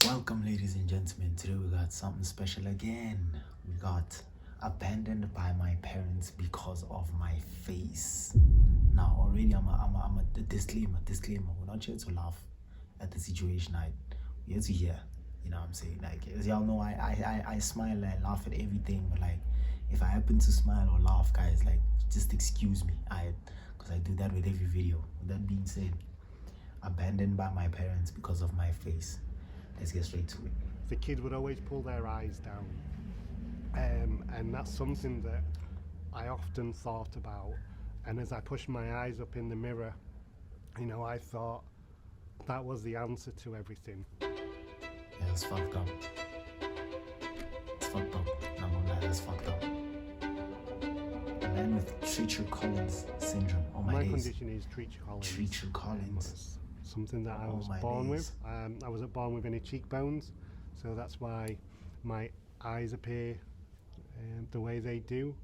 Welcome, ladies and gentlemen. Today we got something special again. We got abandoned by my parents because of my face. Now, already I'm a disclaimer. We're not here to laugh at the situation. We're here to hear. You know what I'm saying? Like, as y'all know, I smile and laugh at everything. But like, if I happen to smile or laugh, guys, like, just excuse me. Because I do that with every video. With that being said, abandoned by my parents because of my face. Let's get straight to it. The kid would always pull their eyes down, and that's something that I often thought about. And as I pushed my eyes up in the mirror, I thought that was the answer to everything. Yeah, that's fucked up. It's fucked up. I'm not gonna lie, that's fucked up. A man with Treacher Collins Syndrome. Oh my days. Condition is Treacher Collins. Treacher Collins. Something that I was born with. I wasn't born with any cheekbones, so that's why my eyes appear the way they do.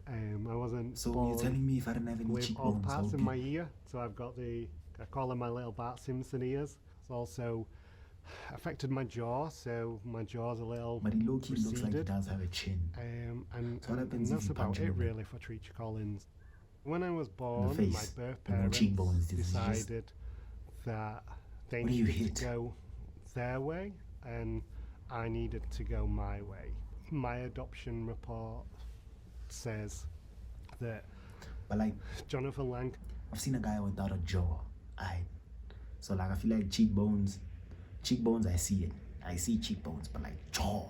I wasn't. So born you're telling me if I didn't have any with cheekbones, all parts in my ear? So I've got I call them my little Bart Simpson ears. It's also affected my jaw, so my jaw's a little. But he low-key receded. looks like he does have a chin. And if that's you about punch it him? really for Treacher Collins. When I was born, face. my birth No parents cheekbones, disease. decided that they What do you needed to hit? go their way and I needed to go my way. My adoption report says that But like, Jonathan Lang. I've seen a guy without a jaw. So like, I feel like cheekbones, I see it. I see cheekbones, but like jaw.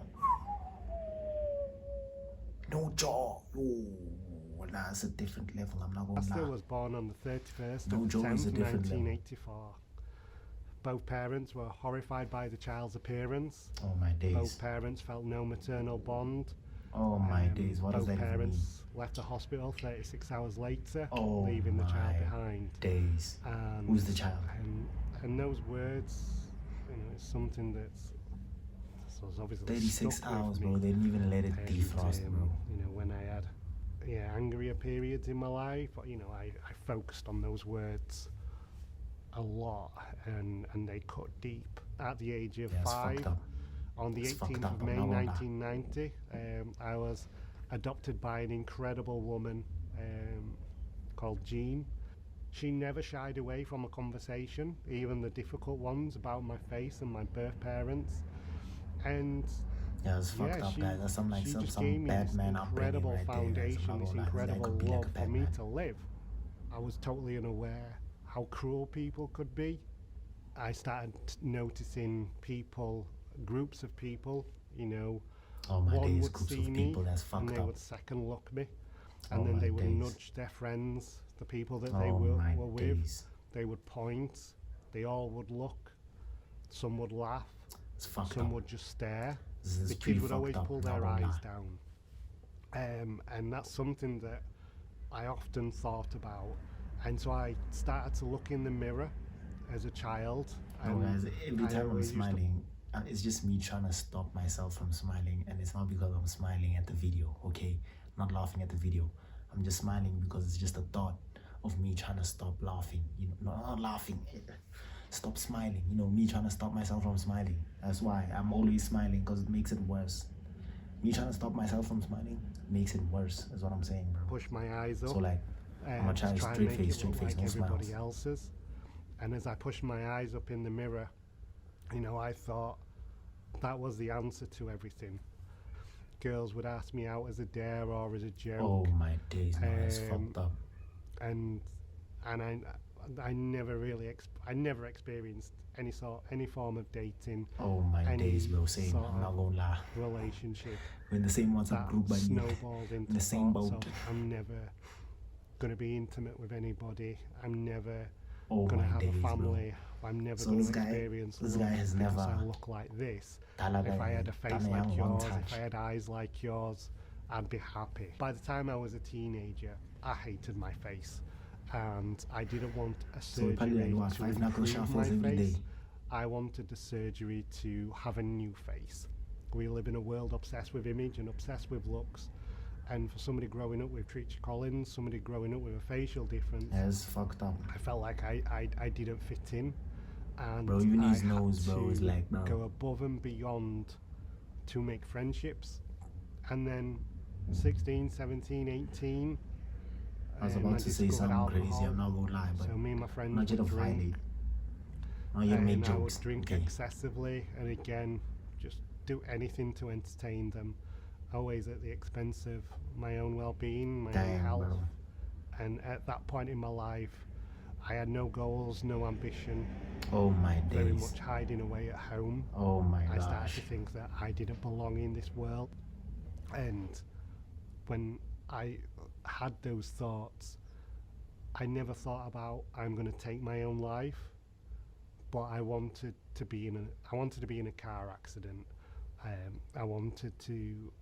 No jaw. Oh, nah, it's a different level. I'm not I gonna still lie. was born on the 31st No of jaw is a 10th, different level. 1984. Both parents were horrified by the child's appearance. Oh my days. Both parents felt no maternal bond. Oh my days. What does Both that even mean? parents left the hospital 36 hours later, Oh leaving the child my behind. days. And, Who's the child? And those words, it's something that's obviously 36 stuck with hours, me. bro. They didn't even let it And, defrost, bro. when I had angrier periods in my life, I focused on those words a lot, and they cut deep. At the age of Yeah, it's 5, fucked up. on the It's fucked 18th up, of I'm May not gonna lie. 1990, I was adopted by an incredible woman called Jean. She never shied away from a conversation, even the difficult ones about my face and my birth parents. And Yeah, it's fucked up, guys. That's some she just some gave me this Batman upbringing incredible right there. foundation, this incredible love for me Batman. to live. I was totally unaware how cruel people could be. I started noticing people, groups of people, Oh my one days, would groups see of me people. That's and fucked they up. would second look me, and Oh then my they would days. nudge their friends, the people that Oh they my were with. days. They would point, they all would look, some would laugh, It's fucked some up. would just stare. This is The pretty kids would fucked always up, pull not their gonna eyes lie. down, and that's something that I often thought about. And so I started to look in the mirror as a child. No, and guys, every I time I'm always used to- smiling, it's just me trying to stop myself from smiling, and it's not because I'm smiling at the video, okay? I'm not laughing at the video. I'm just smiling because it's just a thought of me trying to stop laughing. Not laughing. Stop smiling. Me trying to stop myself from smiling. That's why I'm always smiling, because it makes it worse. Me trying to stop myself from smiling makes it worse, is what I'm saying, bro. push my eyes up. So like, I'm gonna try to straight and make face, it look like no everybody smiles. else's. And as I pushed my eyes up in the mirror, I thought that was the answer to everything. Girls would ask me out as a dare or as a joke. Oh my days, no, that's fucked up. And I never really I never experienced any form of dating, Oh my any days, bro. Same. sort I'm not of gonna lie. relationship We're in the same WhatsApp that group, buddy. snowballed into the same thoughts boat. of, I'm never gonna be intimate with anybody. I'm never Oh gonna my have days, a family. I'm never So gonna this guy- experience this love guy has because never- I look like this. bro. If I had a face Done like one yours, touch. if I had eyes like yours, I'd be happy. By the time I was a teenager, I hated my face, and I didn't want a So we probably surgery like, what, to 5 knuckle improve my shuffles every face. day? I wanted the surgery to have a new face. We live in a world obsessed with image and obsessed with looks, and for somebody growing up with Treacher Collins, somebody growing up with a facial difference, Yeah, it's fucked up. I felt like I didn't fit in. And Bro, even I his had nose, bro, is to like, bro. go above and beyond to make friendships. And then 16, 17, 18, I was about I to say discovered something alcohol. crazy, I'm not gonna lie, but So me and my I'm friends not here to would drink, violate. I'm not here to make and I jokes. would drink Okay. excessively, and again, just do anything to entertain them, always at the expense of my own well-being, my own Damn, health. bro. And at that point in my life, I had no goals, no ambition, Oh my very days. much hiding away at home. Oh my I started gosh. to think that I didn't belong in this world. And when I had those thoughts, I never thought about I'm going to take my own life, but I wanted to be in a car accident. I wanted to,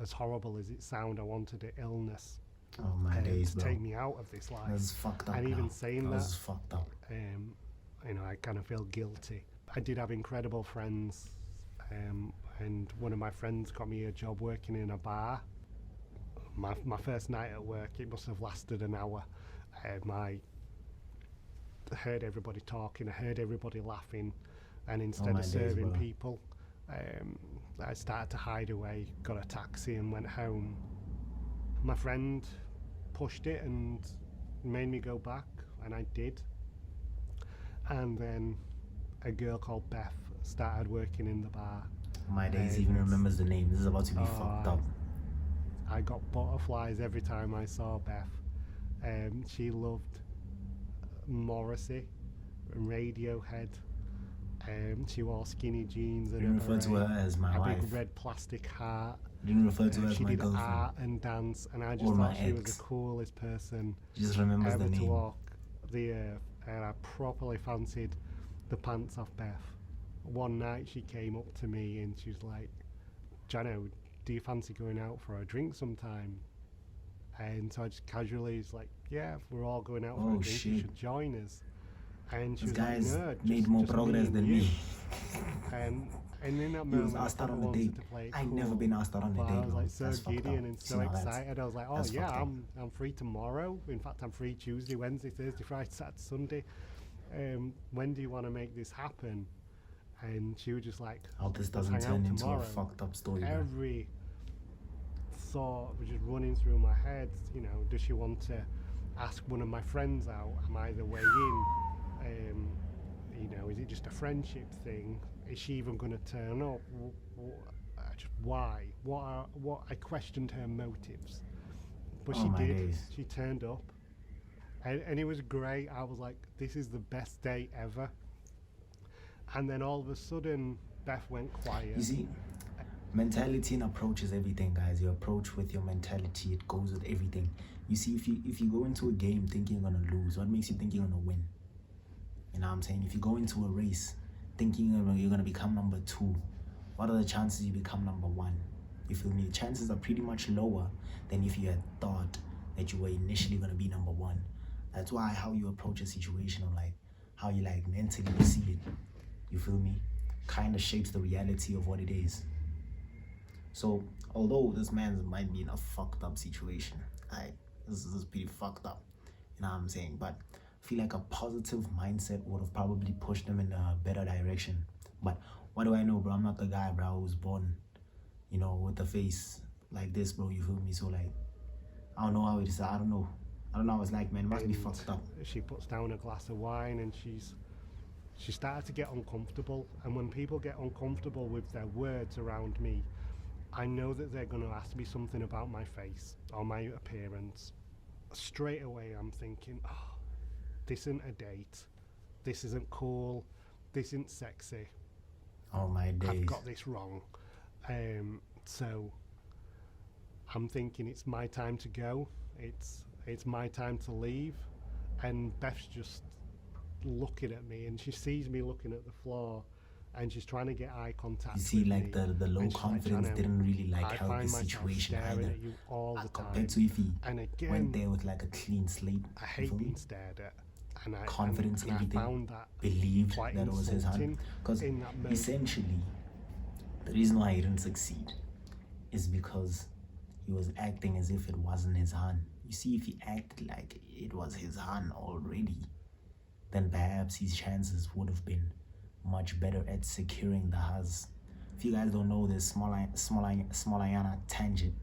as horrible as it sounds, I wanted an illness Oh my days, to bro. take me out of this life. That's fucked up. And even now. saying That's that, fucked up. I kind of feel guilty. I did have incredible friends, and one of my friends got me a job working in a bar. My first night at work, it must have lasted an hour. I heard everybody talking, I heard everybody laughing, and instead my of days, serving bro. people, I started to hide away, got a taxi and went home. My friend pushed it and made me go back, and I did. And then a girl called Beth started working in the bar. My days, even remembers the name. This is about to be Oh, fucked up. I got butterflies every time I saw Beth. She loved Morrissey, Radiohead. She wore skinny jeans and You didn't refer to her as my a wife. big red plastic heart. You didn't refer to her as She my did girlfriend. art and dance, and I just Or my thought she was ex. the coolest person She just remembers ever the to name. walk the earth, and I properly fancied the pants off Beth. One night she came up to me and she's like, "Jano, do you fancy going out for a drink sometime?" And so I just casually was like, "Yeah, if we're all going out for a Oh, drink, you shit. should join us." And she This was like, guy's "No, made just more me progress and than you." me. And in that He moment, was asked I out on a wanted date. to play it I ain't never cool. been asked out on a But date, I was bro. like so That's fucked giddy up. and See, so now that's- excited. I was like, "Oh that's yeah, fucked up. I'm free tomorrow. In fact, I'm free Tuesday, Wednesday, Thursday, Friday, Saturday, Sunday. When do you want to make this happen?" And she was just like, I hope this "Let's doesn't hang out turn into tomorrow." a fucked up story, bro. Every thought was just running through my head. You know, does she want to ask one of my friends out? Am I the way in? You know, is it just a friendship thing? Is she even going to turn up? Just why? What? I questioned her motives, but Oh she my did. days. She turned up, and it was great. I was like, this is the best day ever. And then all of a sudden, Beth went quiet. You see, mentality and approach is everything, guys. Your approach with your mentality, it goes with everything. You see, if you go into a game thinking you're gonna lose, what makes you think you're gonna win? You know what I'm saying? If you go into a race thinking you're gonna become number 2, what are the chances you become number 1? You feel me? The chances are pretty much lower than if you had thought that you were initially gonna be number 1. That's why how you approach a situation, or like how you like mentally see it, you feel me, kind of shapes the reality of what it is. So although this man might be in a fucked up situation, this is pretty fucked up, you know what I'm saying, but I feel like a positive mindset would have probably pushed him in a better direction. But what do I know, bro? I'm not the guy, bro, who was born, you know, with a face like this, bro, you feel me? So like, I don't know how it is. I don't know how it's like, man. It must be And fucked up. she puts down a glass of wine, and she started to get uncomfortable. And when people get uncomfortable with their words around me, I know that they're going to ask me something about my face or my appearance. Straight away I'm thinking, oh, this isn't a date, this isn't cool, this isn't sexy, Oh my days. I've got this wrong. So I'm thinking it's my time to go, it's my time to leave. And Beth's just looking at me, and she sees me looking at the floor, and she's trying to get eye contact. You see, with like me. the low And she's like, confidence "Jano, didn't really like I help find the myself situation staring either. at you all the time." Compared to if he And again, went there with like a clean slate, I you hate feel me? being stared at, and Confidence, and I everything. found that Believed quite that it was his hand. insulting Because in that moment. essentially, the reason why he didn't succeed is because he was acting as if it wasn't his hand. You see, if he acted like it was his hand already, then perhaps his chances would have been much better at securing the Haas. If you guys don't know this, Smolayana tangent.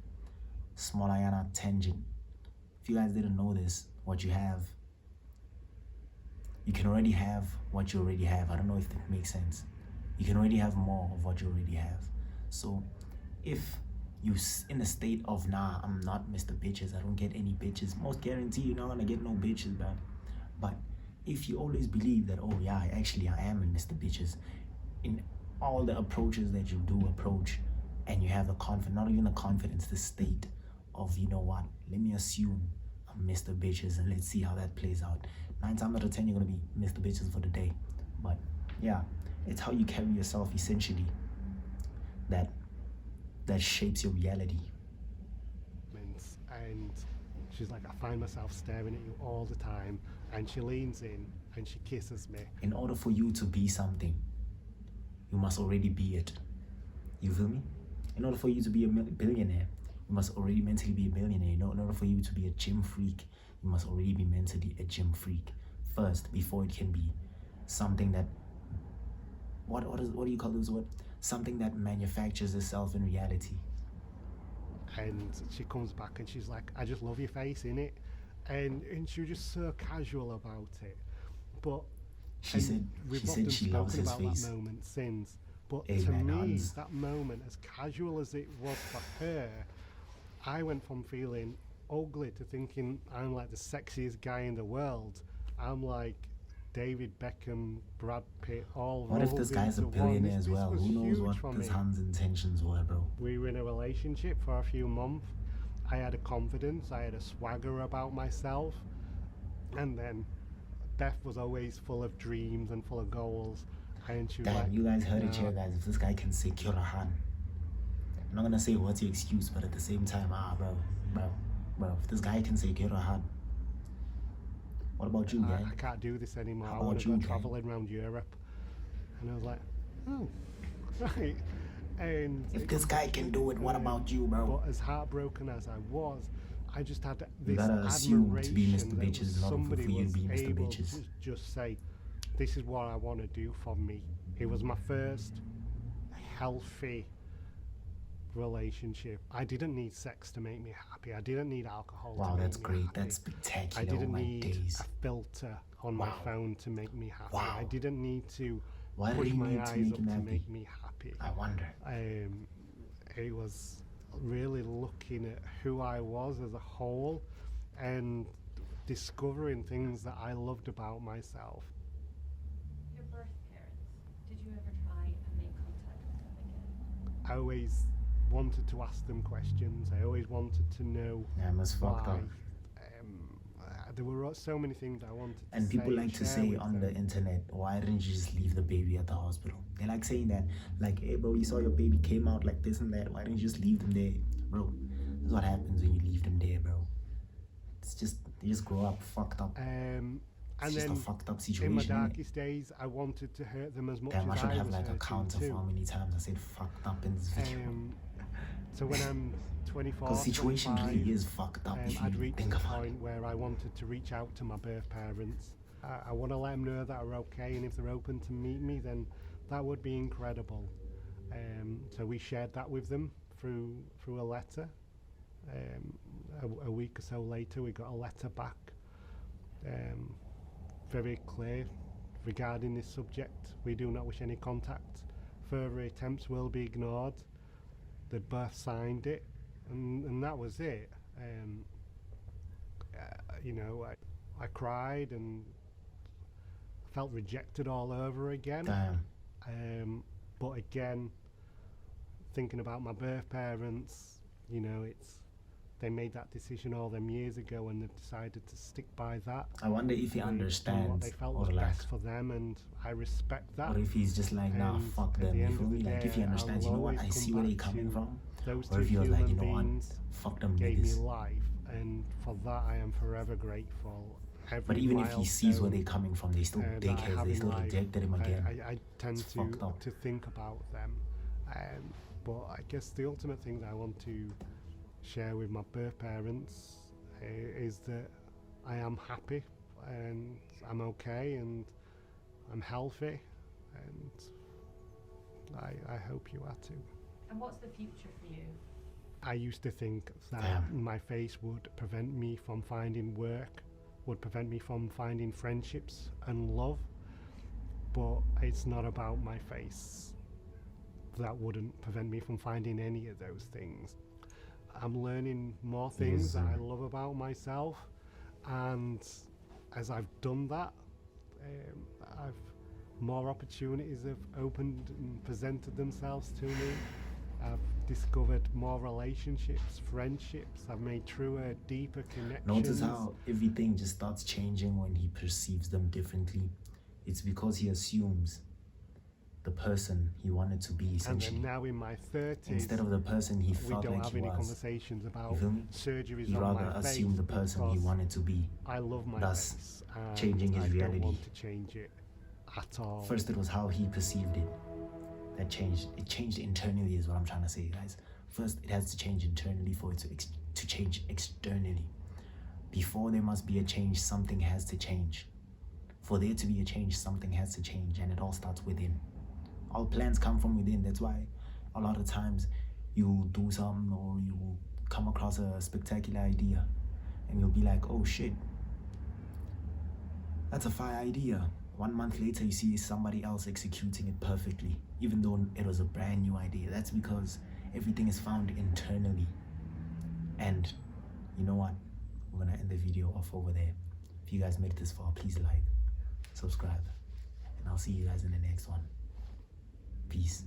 Smolayana tangent. If you guys didn't know this, what you have, you can already have what you already have. I don't know if that makes sense. You can already have more of what you already have. So if you in a state of, nah, I'm not Mr. Bitches, I don't get any bitches, most guarantee you're not gonna get no bitches, man. But if you always believe that, oh yeah, actually I am a Mr. Bitches, in all the approaches that you do approach, and you have the confidence, not even the confidence, the state of, you know what, let me assume I'm Mr. Bitches and let's see how that plays out. 9 times out of 10 you're gonna be Mr. Bitches for the day. But yeah, it's how you carry yourself essentially that shapes your reality. And she's like, I find myself staring at you all the time, and she leans in and she kisses me. In order for you to be something, you must already be it. You feel me? In order for you to be a billionaire, you must already mentally be a billionaire. In order for you to be a gym freak, you must already be mentally a gym freak first, before it can be something that, what do you call this word? Something that manufactures itself in reality. And she comes back and she's like, I just love your face, innit? And she was just so casual about it. But she said she loves his face. That moment since. But Amen. to me, Hans. that moment, as casual as it was for her, I went from feeling ugly to thinking I'm like the sexiest guy in the world. I'm like David Beckham, Brad Pitt, all. What if this guy's a billionaire as well? Who knows what this Hans' intentions were, bro? We were in a relationship for a few months. I had a confidence, I had a swagger about myself, and then Beth was always full of dreams and full of goals. And she was Damn, like, you guys heard it here, guys. If this guy can secure a hand, I'm not gonna say what's your excuse, but at the same time, bro, if this guy can secure a hand, what about you, gang? I can't do this anymore. How I want about to go you, gang? traveling around Europe. And I was like, oh, right. And If this guy can do it, what about you, bro? But as heartbroken as I was, I just had You this gotta assume to be admiration Mr. that Bitches, not somebody for you to was be Mr. able Bitches. to just say, this is what I want to do for me. It was my first healthy relationship. I didn't need sex to make me happy. I didn't need alcohol Wow, to make that's me great. happy. That's spectacular. I didn't oh my need days. a filter on my Wow. phone to make me happy. Wow. I didn't need to Why did push he my need to eyes make up him to happy? make me happy. I wonder. It was really looking at who I was as a whole and discovering things that I loved about myself. Your birth parents, did you ever try and make contact with them again? I always wanted to ask them questions. I always wanted to know Yeah, I must fucked why. up. There were so many things I wanted to And people say like to share say with on them. the internet, why didn't you just leave the baby at the hospital? They like saying that, like, hey bro, you saw your baby came out like this and that, why didn't you just leave them there? Bro, this is what happens when you leave them there, bro. It's just, they just grow up fucked up. And It's just a then fucked up in situation, my innit? darkest days, I wanted to hurt them as much Damn, I as should I have was like a hurting counter for too. how many times I said fucked up in this video. So when I'm 24, Because the situation 25, really is fucked up if I'd you reached think the about it. point where I wanted to reach out to my birth parents. I want to let them know that we're okay, and if they're open to meet me, then that would be incredible. So we shared that with them through a letter. A week or so later, we got a letter back, very clear regarding this subject. We do not wish any contact. Further attempts will be ignored. They both signed it, and that was it. I cried and felt rejected all over again. Damn. But again, thinking about my birth parents, they made that decision all them years ago, and they've decided to stick by that. I wonder if he What understands they felt or was like, best for them, and I respect that. or if he's just like, nah, And fuck at them, the you end feel of me? the Like, if day, he understands, I you know will what, I always see come where they're back coming to from. Those Or two if he was human like, you know what, beings fuck them gave me niggas. life, and for that I am forever grateful. Every But even if he sees where milestone, they're coming from, they still that I dickheads, have they in still life, rejected him again. I tend It's fucked up. to think about them. But I guess the ultimate thing that I want to share with my birth parents is that I am happy and I'm okay and I'm healthy, and I hope you are too. And what's the future for you? I used to think that Damn. my face would prevent me from finding work, would prevent me from finding friendships and love, but it's not about my face. That wouldn't prevent me from finding any of those things. I'm learning more things that I love about myself, and as I've done that, I've more opportunities have opened and presented themselves to me. I've discovered more relationships, friendships. I've made truer, deeper connections. Notice how everything just starts changing when he perceives them differently. It's because he assumes the person he wanted to be, And essentially, then now in my 30s, instead of the person he we felt don't like have he any was. conversations about You feel me? surgeries He on rather my face. assumed the person he because wanted to be. I love my thus face, and changing his I reality. don't want to change it at all. First, it was how he perceived it that changed. It changed internally, is what I'm trying to say, guys. First, it has to change internally for it to change externally. Before there must be a change, something has to change. For there to be a change, something has to change, and it all starts within. All plans come from within. That's why a lot of times you do something or you come across a spectacular idea and you'll be like, oh shit, that's a fire idea. 1 month later, you see somebody else executing it perfectly, even though it was a brand new idea. That's because everything is found internally. And you know what? We're gonna end the video off over there. If you guys made it this far, please like, subscribe, and I'll see you guys in the next one. Peace.